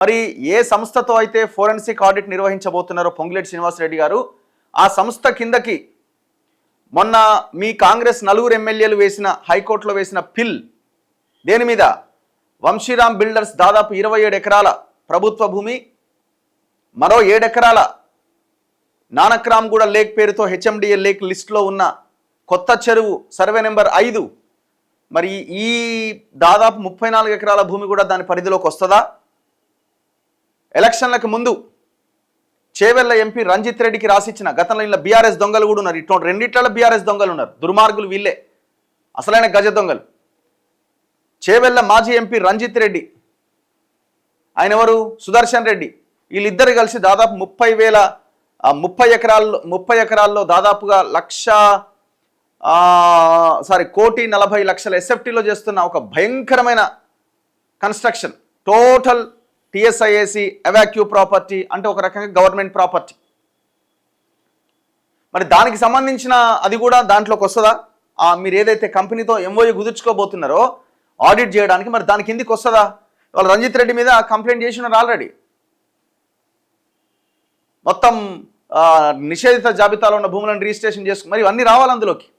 మరి ఏ సంస్థతో అయితే ఫోరెన్సిక్ ఆడిట్ నిర్వహించబోతున్నారో పొంగులేటి శ్రీనివాసరెడ్డి గారు, ఆ సంస్థ కిందకి మొన్న మీ కాంగ్రెస్ నలుగురు ఎమ్మెల్యేలు వేసిన హైకోర్టులో వేసిన పిల్ దేని మీద? వంశీరామ్ బిల్డర్స్ దాదాపు 27 ఎకరాల ప్రభుత్వ భూమి, మరో 7 ఎకరాల నానక్రామ్గూడ లేక్ పేరుతో హెచ్ఎండిఏ లేక్ లిస్టులో ఉన్న కొత్త చెరువు సర్వే నెంబర్ 5, మరి ఈ దాదాపు 34 ఎకరాల భూమి కూడా దాని పరిధిలోకి వస్తుందా? ఎలక్షన్లకు ముందు చేవెళ్ల ఎంపీ రంజిత్ రెడ్డికి రాసిచ్చిన, గతంలో ఇలా బీఆర్ఎస్ దొంగలు కూడా ఉన్నారు, ఇటువంటి రెండిట్లలో బీఆర్ఎస్ దొంగలు ఉన్నారు, దుర్మార్గులు వీళ్ళే, అసలైన గజ దొంగలు. చేవెళ్ల మాజీ ఎంపీ రంజిత్ రెడ్డి, ఆయన ఎవరు? సుదర్శన్ రెడ్డి, వీళ్ళిద్దరు కలిసి దాదాపు 30 ఎకరాల్లో దాదాపుగా 1,40,00,000 ఎస్ఎఫ్టీలో చేస్తున్న ఒక భయంకరమైన కన్స్ట్రక్షన్, టోటల్ టిఎస్ఐఏసి ఎవాక్యూ ప్రాపర్టీ, అంటే ఒక రకంగా గవర్నమెంట్ ప్రాపర్టీ. మరి దానికి సంబంధించిన అది కూడా దాంట్లోకి వస్తుందా? మీరు ఏదైతే కంపెనీతో ఎంఓయూ కుదుర్చుకోబోతున్నారో ఆడిట్ చేయడానికి, మరి దాని కిందికి వస్తుందా? వాళ్ళు రంజిత్ రెడ్డి మీద కంప్లైంట్ చేసినారు ఆల్రెడీ. మొత్తం నిషేధిత జాబితాలో ఉన్న భూములను రిజిస్ట్రేషన్ చేసుకుని మరి ఇవన్నీ రావాలి అందులోకి.